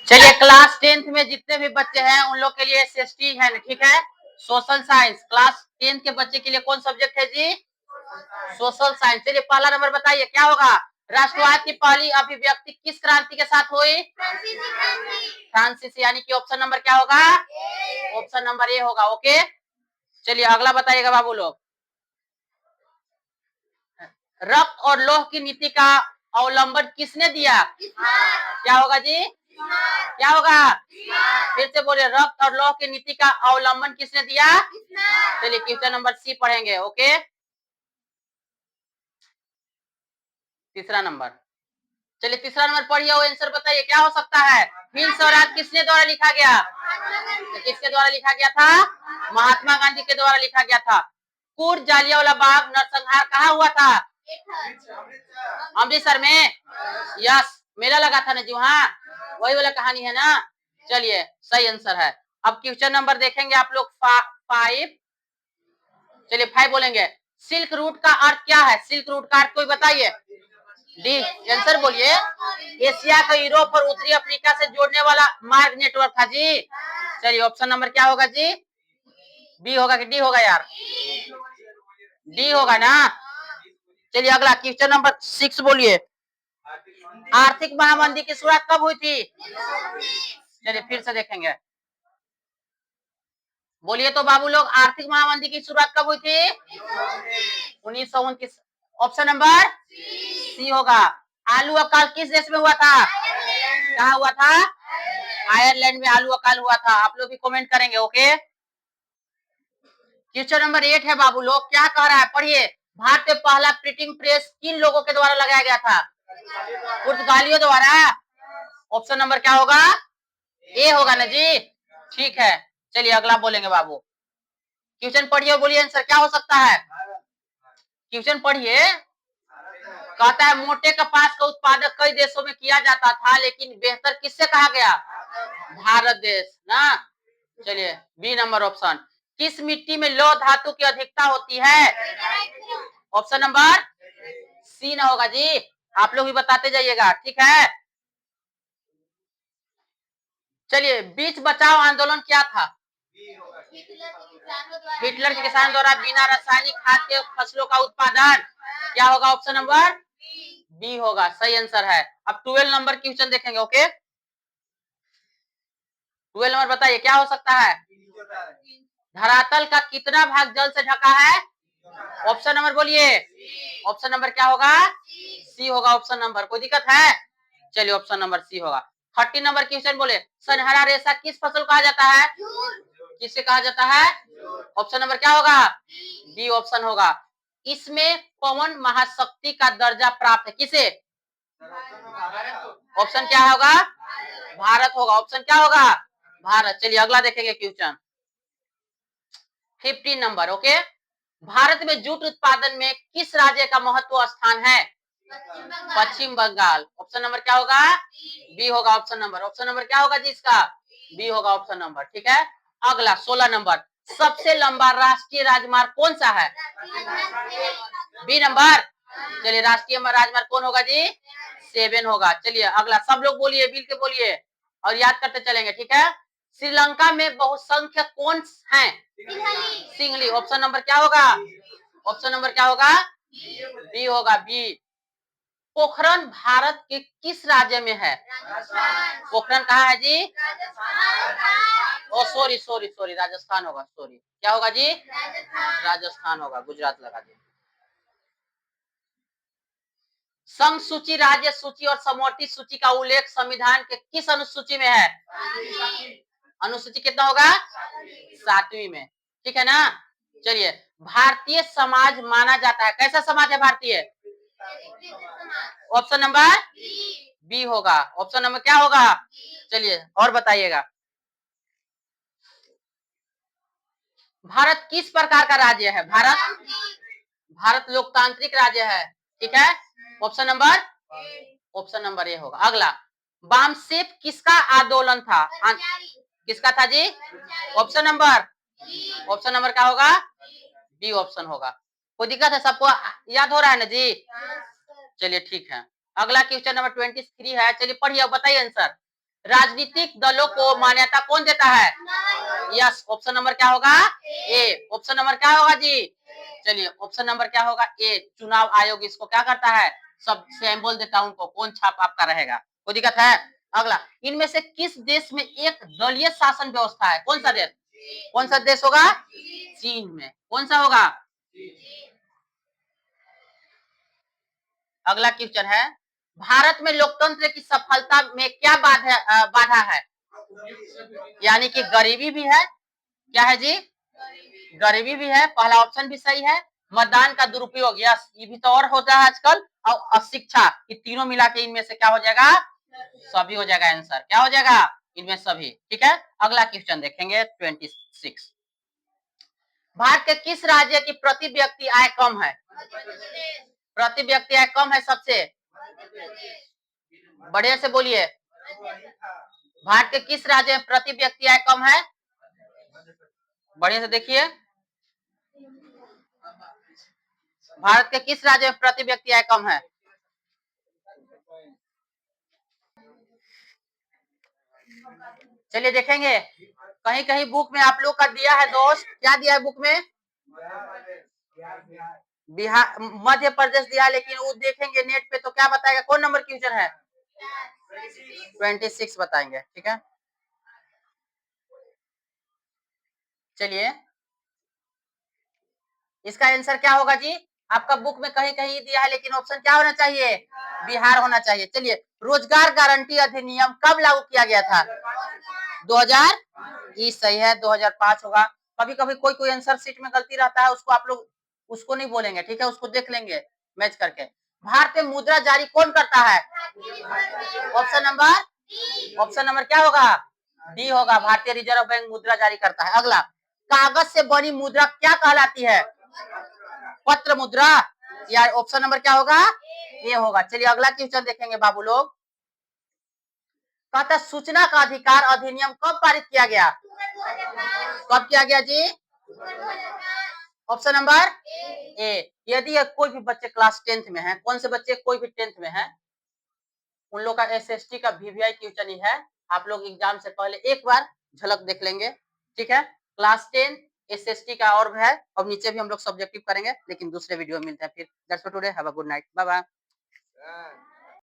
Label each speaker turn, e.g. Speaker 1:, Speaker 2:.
Speaker 1: चलिए class 10th में जितने भी बच्चे हैं उन लोग के लिए एसएसटी है, ठीक है। सोशल साइंस क्लास 10th के बच्चे के लिए कौन सब्जेक्ट है जी? Social science. चलिए पहला नंबर बताइए क्या होगा? राष्ट्रवाद की पहली अभिव्यक्ति किस क्रांति के साथ हुई? फ्रांसीसी, यानी कि ऑप्शन नंबर क्या होगा? ऑप्शन नंबर ए होगा। ओके, चलिए अगला बताइएगा बाबू लोग। रक्त और लौह की नीति का अवलंबन किसने दिया? क्या होगा जी? क्या होगा? फिर से बोलिए, रक्त और लौह की नीति का अवलंबन किसने दिया? चलिए क्वेश्चन नंबर सी पढ़ेंगे। ओके, तीसरा नंबर। चलिए तीसरा नंबर पढ़िए और आंसर बताइए क्या हो सकता है? हिंद स्वराज किसने द्वारा लिखा गया? तो किसके द्वारा लिखा गया था? महात्मा गांधी के द्वारा लिखा गया था। कुर्द जालियांवाला बाग नरसंहार कहाँ हुआ था? अमृतसर में। यस, मेला लगा था ना जी वहाँ, वही वाला कहानी है ना। चलिए सही आंसर है। अब क्वेश्चन नंबर देखेंगे आप लोग 5। चलिए 5 बोलेंगे। सिल्क रूट का अर्थ क्या है? सिल्क रूट का अर्थ कोई बताइए। डी, आंसर बोलिए। एशिया को यूरोप और उत्तरी अफ्रीका से जोड़ने वाला मार्ग नेटवर्क था जी। चलिए ऑप्शन नंबर क्या होगा जी? बी होगा कि डी होगा यार? डी होगा ना। चलिए अगला क्वेश्चन नंबर 6 बोलिए। आर्थिक महामंदी की शुरुआत कब हुई थी? चलिए फिर से देखेंगे, बोलिए तो बाबू लोग, आर्थिक महामंदी की शुरुआत कब हुई थी? 1929। ऑप्शन नंबर सी होगा। आलू अकाल किस देश में हुआ था? कहाँ हुआ था? आयरलैंड में आलू अकाल हुआ था। आप लोग भी कमेंट करेंगे। ओके, क्वेश्चन नंबर 8 है बाबू लोग, क्या कह रहा है पढ़िए। भारत में पहला प्रिंटिंग प्रेस किन लोगों के द्वारा लगाया गया था? पुर्तगालियों द्वारा। ऑप्शन नंबर क्या होगा? ए होगा ना जी। ठीक है, चलिए अगला बोलेंगे बाबू। क्वेश्चन पढ़िए और बोलिए आंसर क्या हो सकता है? क्वेश्चन पढ़िए। कहता है मोटे कपास का उत्पादन कई देशों में किया जाता था, लेकिन बेहतर किससे कहा गया? भारत देश ना। चलिए बी नंबर ऑप्शन। किस मिट्टी में लौह धातु की अधिकता होती है? ऑप्शन नंबर सी ना होगा जी। आप लोग भी बताते जाइएगा, ठीक है। चलिए बीच बचाओ आंदोलन क्या था? हिटलर के किसान द्वारा बिना रासायनिक खाद के फसलों का उत्पादन। क्या होगा? ऑप्शन नंबर बी होगा, सही आंसर है। अब 12 नंबर क्वेश्चन देखेंगे। ओके, 12 नंबर बताइए क्या हो सकता है? धरातल का कितना भाग जल से ढका है? ऑप्शन नंबर बोलिए। ऑप्शन नंबर क्या होगा? सी होगा ऑप्शन नंबर। कोई दिक्कत है? चलिए ऑप्शन नंबर सी होगा। 30 नंबर क्वेश्चन बोले, सनहरा रेशा किस फसल कहा जाता है? किससे कहा जाता है? ऑप्शन नंबर क्या होगा? बी ऑप्शन होगा। इसमें कौन महाशक्ति का दर्जा प्राप्त है? किसे? ऑप्शन क्या होगा? भारत होगा। ऑप्शन क्या होगा? भारत। चलिए अगला देखेंगे क्वेश्चन 15 नंबर। ओके, भारत में जूट उत्पादन में किस राज्य का महत्व स्थान है? पश्चिम बंगाल। ऑप्शन नंबर क्या होगा? बी होगा ऑप्शन नंबर। ऑप्शन नंबर क्या होगा जी इसका? बी होगा ऑप्शन नंबर। ठीक है, अगला 16 नंबर। सबसे लंबा राष्ट्रीय राजमार्ग कौन सा है? B number. चलिए राष्ट्रीय राजमार्ग कौन होगा जी? 7 होगा। चलिए अगला, सब लोग बोलिए, मिल के बोलिए और याद करते चलेंगे, ठीक है। श्रीलंका में बहुसंख्यक कौन है? सिंहली। ऑप्शन नंबर क्या होगा? ऑप्शन नंबर क्या होगा? बी होगा, बी। पोखरन भारत के किस राज्य में है? पोखरन कहाँ है जी? ओ सॉरी सॉरी सॉरी, राजस्थान होगा। सॉरी, क्या होगा जी? राजस्थान होगा, गुजरात लगा दी। संघ सूची, राज्य सूची और समवर्ती सूची का उल्लेख संविधान के किस अनुसूची में है? अनुसूची कितना होगा? 7वीं में। ठीक है ना। चलिए, भारतीय समाज माना जाता है, कैसा समाज है भारतीय? ऑप्शन नंबर बी होगा। ऑप्शन नंबर क्या होगा? चलिए और बताइएगा। भारत किस प्रकार का राज्य है? भारत लोकतांत्रिक राज्य है, ठीक है। ऑप्शन नंबर ए होगा। अगला, वामसेप किसका आंदोलन था? किसका था जी? ऑप्शन नंबर क्या होगा? बी ऑप्शन होगा। कोई दिक्कत है? सबको याद हो रहा है ना जी? चलिए ठीक है। अगला क्वेश्चन नंबर 23 है, चलिए पढ़िए, बताइए आंसर। राजनीतिक दलों को मान्यता कौन देता है? यस, ऑप्शन नंबर क्या होगा? ए। ऑप्शन नंबर क्या होगा जी? चलिए ऑप्शन नंबर क्या होगा? ए। चुनाव आयोग इसको क्या करता है? सब सेम बोल देता हूं, उनको कौन छाप आपका रहेगा, कोई दिक्कत है? अगला, इनमें से किस देश में एक दलीय शासन व्यवस्था है? कौन सा देश? कौन सा देश होगा? चीन में। कौन सा होगा? अगला क्वेश्चन है, भारत में लोकतंत्र की सफलता में क्या बाधा है? यानी कि गरीबी भी है। क्या है जी? गरीबी भी है, पहला ऑप्शन भी सही है। मतदान का दुरुपयोग, यस, ये भी तो और होता है आजकल। और अशिक्षा, ये तीनों मिला के इनमें से क्या हो जाएगा? सभी हो जाएगा आंसर। क्या हो जाएगा? इनमें सभी। ठीक है, अगला क्वेश्चन देखेंगे 26। भारत के किस राज्य की प्रति व्यक्ति आय कम है? प्रति व्यक्ति आय कम है सबसे? बढ़िया से बोलिए। भारत के किस राज्य में प्रति व्यक्ति आय कम है? बढ़िया से देखिए, भारत के किस राज्य में प्रति व्यक्ति आय कम है? चलिए देखेंगे, कहीं कहीं बुक में आप लोग का दिया है दोस्त, क्या दिया है बुक में? बिहार, मध्य प्रदेश दिया है, लेकिन वो देखेंगे नेट पे तो क्या बताएगा, कौन नंबर क्वेश्चन है? 26 बताएंगे। ठीक है, चलिए इसका आंसर क्या होगा जी? आपका बुक में कहीं कहीं दिया है, लेकिन ऑप्शन क्या होना चाहिए? बिहार होना चाहिए। चलिए, रोजगार गारंटी अधिनियम कब लागू किया गया था? 2000, ये सही है, 2005 होगा। कभी कभी कोई कोई आंसर शीट में गलती रहता है, उसको आप लोग उसको नहीं बोलेंगे, ठीक है, उसको देख लेंगे मैच करके। भारतीय मुद्रा जारी कौन करता है? ऑप्शन नंबर क्या होगा? डी होगा, भारतीय रिजर्व बैंक मुद्रा जारी करता है। अगला, कागज से बनी मुद्रा क्या कहलाती है? पत्र मुद्रा, या ऑप्शन नंबर क्या होगा? ये होगा। चलिए अगला क्वेश्चन देखेंगे बाबू लोग। कहता सूचना का अधिकार अधिनियम कब पारित किया गया? कब किया गया जी? Option number A. यदि कोई भी बच्चे क्लास 10th में है, कौन से बच्चे, कोई भी 10th में है, उन लोग का एसएसटी का वीवीआई क्वेश्चन ही है। आप लोग एग्जाम से पहले एक बार झलक देख लेंगे। ठीक है, क्लास 10 एसएसटी का और है, और नीचे भी हम लोग सब्जेक्टिव करेंगे, लेकिन दूसरे वीडियो में मिलते हैं फिर। That's for today, have a good night, bye bye.